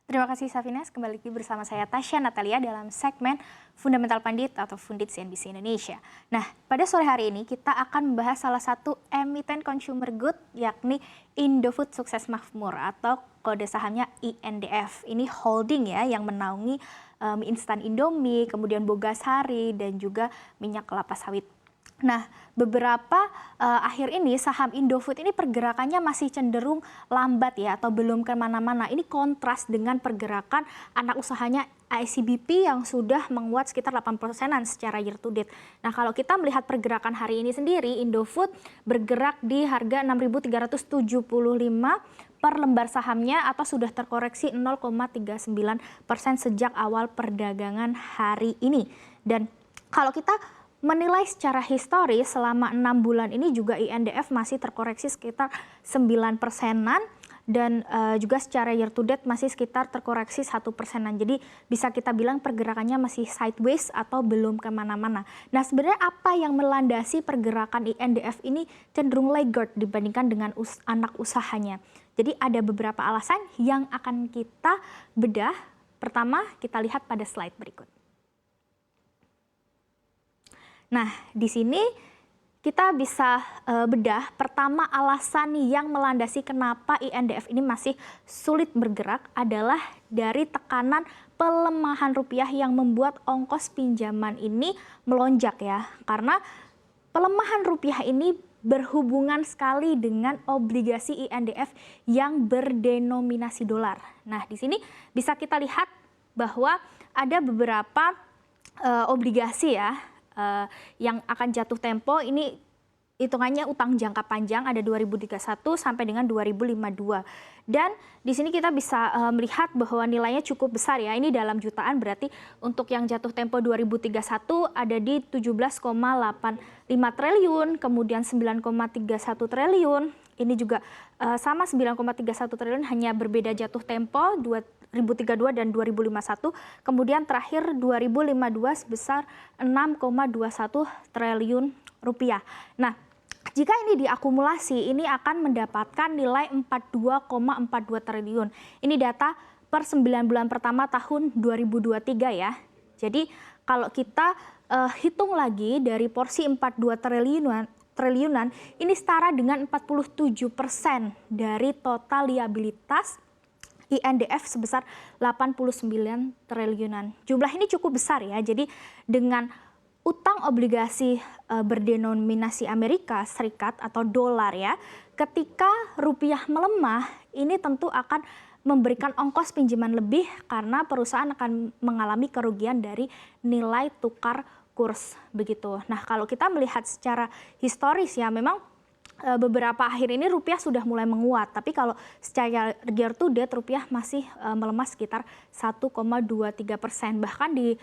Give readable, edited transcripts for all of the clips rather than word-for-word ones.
Terima kasih Safinas, kembali lagi bersama saya Tasya Natalia dalam segmen Fundamental Pandit atau Fundit CNBC Indonesia. Nah, pada sore hari ini kita akan membahas salah satu emiten consumer good yakni Indofood Sukses Makmur atau kode sahamnya INDF. Ini holding ya yang menaungi mie instan Indomie, kemudian Bogasari dan juga minyak kelapa sawit. Nah, beberapa akhir ini saham Indofood ini pergerakannya masih cenderung lambat ya atau belum kemana-mana. Ini kontras dengan pergerakan anak usahanya ICBP yang sudah menguat sekitar 8%-an secara year to date. Nah, kalau kita melihat pergerakan hari ini sendiri, Indofood bergerak di harga 6.375 per lembar sahamnya atau sudah terkoreksi 0,39% sejak awal perdagangan hari ini. Dan kalau kita menilai secara historis selama 6 bulan ini juga INDF masih terkoreksi sekitar 9%-an dan juga secara year to date masih sekitar terkoreksi 1%-an. Jadi bisa kita bilang pergerakannya masih sideways atau belum kemana-mana. Nah, sebenarnya apa yang melandasi pergerakan INDF ini cenderung laggard dibandingkan dengan anak usahanya? Jadi ada beberapa alasan yang akan kita bedah. Pertama, kita lihat pada slide berikut. Nah, di sini kita bisa bedah pertama alasan yang melandasi kenapa INDF ini masih sulit bergerak adalah dari tekanan pelemahan rupiah yang membuat ongkos pinjaman ini melonjak ya. Karena pelemahan rupiah ini berhubungan sekali dengan obligasi INDF yang berdenominasi dolar. Nah, di sini bisa kita lihat bahwa ada beberapa obligasi ya yang akan jatuh tempo. Ini hitungannya utang jangka panjang ada 2031 sampai dengan 2052. Dan di sini kita bisa melihat bahwa nilainya cukup besar ya. Ini dalam jutaan, berarti untuk yang jatuh tempo 2031 ada di 17,85 triliun, kemudian 9,31 triliun. Ini juga sama 9,31 triliun, hanya berbeda jatuh tempo 2032 dan 2051. Kemudian terakhir 2052 sebesar 6,21 triliun rupiah. Nah, jika ini diakumulasi, ini akan mendapatkan nilai 42,42 triliun. Ini data per 9 bulan pertama tahun 2023 ya. Jadi kalau kita hitung lagi dari porsi 42 triliunan, ini setara dengan 47% dari total liabilitas INDF sebesar 89 triliunan. Jumlah ini cukup besar ya. Jadi dengan utang obligasi berdenominasi Amerika Serikat atau dolar ya, ketika rupiah melemah, ini tentu akan memberikan ongkos pinjaman lebih karena perusahaan akan mengalami kerugian dari nilai tukar kurs begitu. Nah, kalau kita melihat secara historis ya, memang beberapa akhir ini rupiah sudah mulai menguat, tapi kalau secara year to date rupiah masih melemah sekitar 1,23%. Bahkan di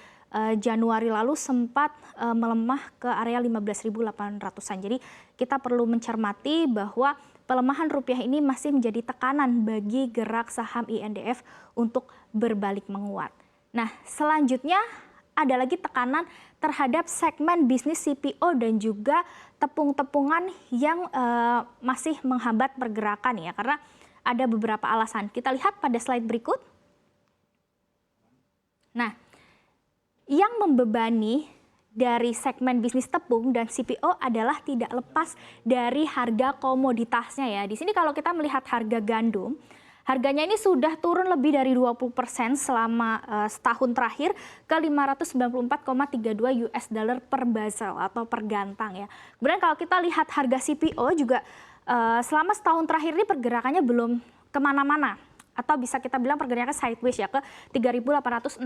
Januari lalu sempat melemah ke area 15.800-an. Jadi kita perlu mencermati bahwa pelemahan rupiah ini masih menjadi tekanan bagi gerak saham INDF untuk berbalik menguat. Nah, selanjutnya ada lagi tekanan terhadap segmen bisnis CPO dan juga tepung-tepungan yang masih menghambat pergerakan ya, karena ada beberapa alasan. Kita lihat pada slide berikut. Nah, yang membebani dari segmen bisnis tepung dan CPO adalah tidak lepas dari harga komoditasnya ya. Di sini kalau kita melihat harga gandum, harganya ini sudah turun lebih dari 20% selama setahun terakhir ke 594,32 US dollar per barrel atau per gantang ya. Kemudian kalau kita lihat harga CPO juga selama setahun terakhir ini pergerakannya belum kemana-mana. Atau bisa kita bilang pergerakannya sideways ya, ke 3.865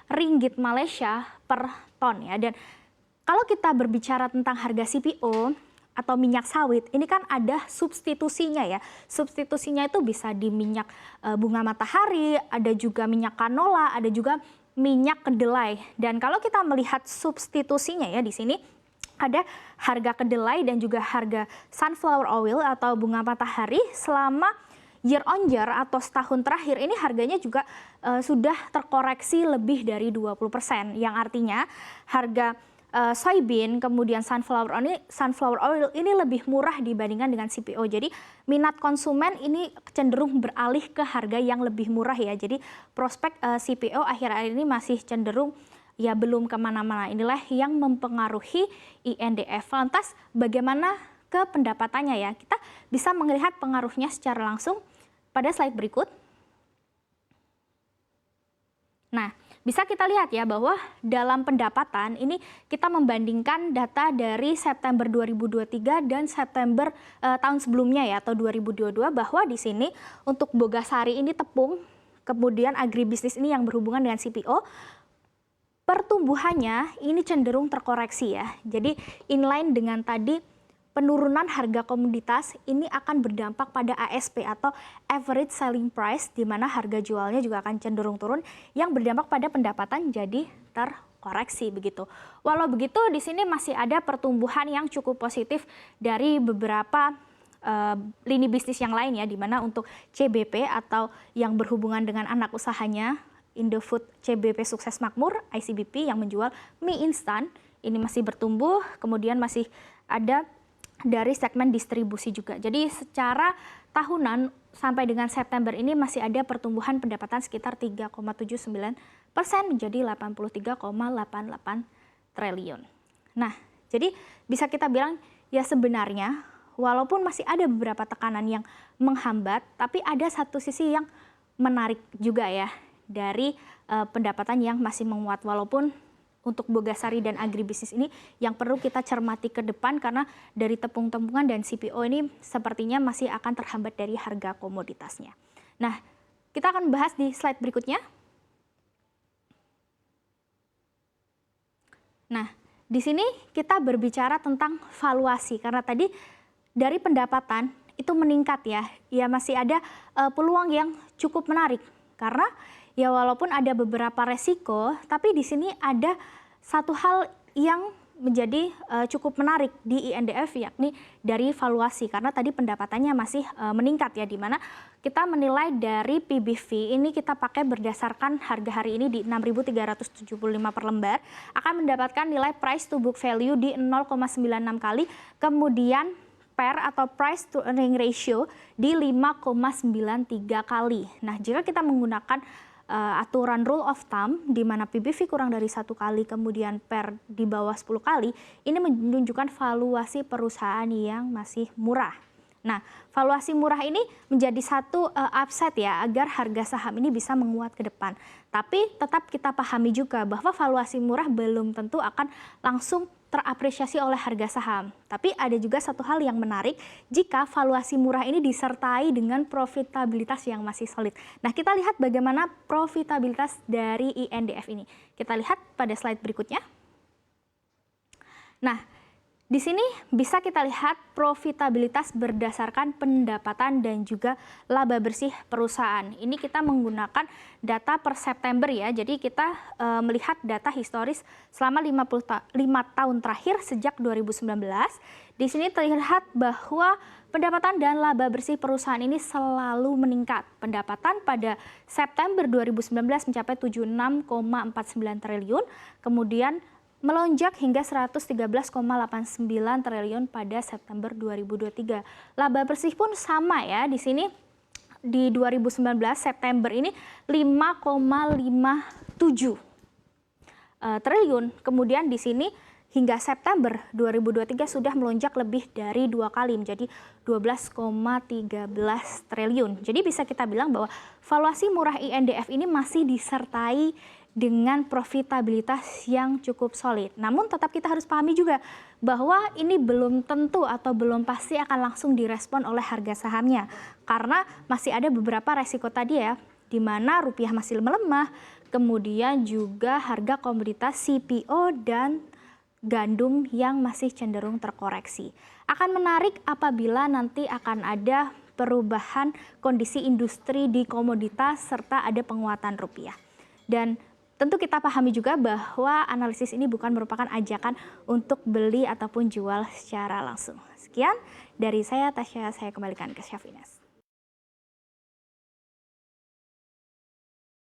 ringgit Malaysia per ton ya. Dan kalau kita berbicara tentang harga CPO atau minyak sawit, ini kan ada substitusinya ya. Substitusinya itu bisa di minyak bunga matahari, ada juga minyak canola, ada juga minyak kedelai. Dan kalau kita melihat substitusinya ya, di sini ada harga kedelai dan juga harga sunflower oil atau bunga matahari selama year on year atau setahun terakhir ini harganya juga sudah terkoreksi lebih dari 20%, yang artinya harga soybean, kemudian sunflower oil ini lebih murah dibandingkan dengan CPO. Jadi minat konsumen ini cenderung beralih ke harga yang lebih murah ya. Jadi prospek CPO akhir-akhir ini masih cenderung ya belum kemana-mana. Inilah yang mempengaruhi INDF. Lantas bagaimana ke pendapatannya ya? Kita bisa melihat pengaruhnya secara langsung pada slide berikut. Nah, bisa kita lihat ya bahwa dalam pendapatan ini kita membandingkan data dari September 2023 dan September tahun sebelumnya ya atau 2022, bahwa di sini untuk Bogasari ini tepung, kemudian agribisnis ini yang berhubungan dengan CPO, pertumbuhannya ini cenderung terkoreksi ya. Jadi inline dengan tadi, penurunan harga komoditas ini akan berdampak pada ASP atau average selling price, di mana harga jualnya juga akan cenderung turun, yang berdampak pada pendapatan jadi terkoreksi begitu. Walau begitu di sini masih ada pertumbuhan yang cukup positif dari beberapa lini bisnis yang lain ya, di mana untuk CBP atau yang berhubungan dengan anak usahanya, Indofood CBP Sukses Makmur, ICBP yang menjual mie instan, ini masih bertumbuh, kemudian masih ada dari segmen distribusi juga. Jadi secara tahunan sampai dengan September ini masih ada pertumbuhan pendapatan sekitar 3,79% menjadi 83,88 triliun. Nah, jadi bisa kita bilang ya sebenarnya walaupun masih ada beberapa tekanan yang menghambat, tapi ada satu sisi yang menarik juga ya dari pendapatan yang masih menguat, walaupun untuk Bogasari dan agribisnis ini yang perlu kita cermati ke depan, karena dari tepung-tepungan dan CPO ini sepertinya masih akan terhambat dari harga komoditasnya. Nah, kita akan bahas di slide berikutnya. Nah, di sini kita berbicara tentang valuasi, karena tadi dari pendapatan itu meningkat ya masih ada peluang yang cukup menarik, karena ya walaupun ada beberapa resiko, tapi di sini ada satu hal yang menjadi cukup menarik di INDF, yakni dari valuasi, karena tadi pendapatannya masih meningkat ya, di mana kita menilai dari PBV ini kita pakai berdasarkan harga hari ini di 6.375 per lembar, akan mendapatkan nilai price to book value di 0,96 kali, kemudian PER atau price to earning ratio di 5,93 kali. Nah, jika kita menggunakan aturan rule of thumb, di mana PBV kurang dari 1 kali, kemudian PER di bawah 10 kali, ini menunjukkan valuasi perusahaan yang masih murah. Nah, valuasi murah ini menjadi satu upside ya, agar harga saham ini bisa menguat ke depan. Tapi tetap kita pahami juga bahwa valuasi murah belum tentu akan langsung terapresiasi oleh harga saham. Tapi ada juga satu hal yang menarik jika valuasi murah ini disertai dengan profitabilitas yang masih solid. Nah, kita lihat bagaimana profitabilitas dari INDF ini. Kita lihat pada slide berikutnya. Nah, di sini bisa kita lihat profitabilitas berdasarkan pendapatan dan juga laba bersih perusahaan. Ini kita menggunakan data per September ya. Jadi kita melihat data historis selama 5 tahun terakhir sejak 2019. Di sini terlihat bahwa pendapatan dan laba bersih perusahaan ini selalu meningkat. Pendapatan pada September 2019 mencapai 76,49 triliun, kemudian melonjak hingga 113,89 triliun pada September 2023. Laba bersih pun sama ya, di sini di 2019 September ini 5,57 triliun. Kemudian di sini hingga September 2023 sudah melonjak lebih dari 2 kali menjadi 12,13 triliun. Jadi bisa kita bilang bahwa valuasi murah INDF ini masih disertai dengan profitabilitas yang cukup solid. Namun tetap kita harus pahami juga bahwa ini belum tentu atau belum pasti akan langsung direspon oleh harga sahamnya. Karena masih ada beberapa resiko tadi ya, di mana rupiah masih melemah, kemudian juga harga komoditas CPO dan gandum yang masih cenderung terkoreksi. Akan menarik apabila nanti akan ada perubahan kondisi industri di komoditas serta ada penguatan rupiah. Dan tentu kita pahami juga bahwa analisis ini bukan merupakan ajakan untuk beli ataupun jual secara langsung. Sekian dari saya, Tasya, saya kembalikan ke Syafines.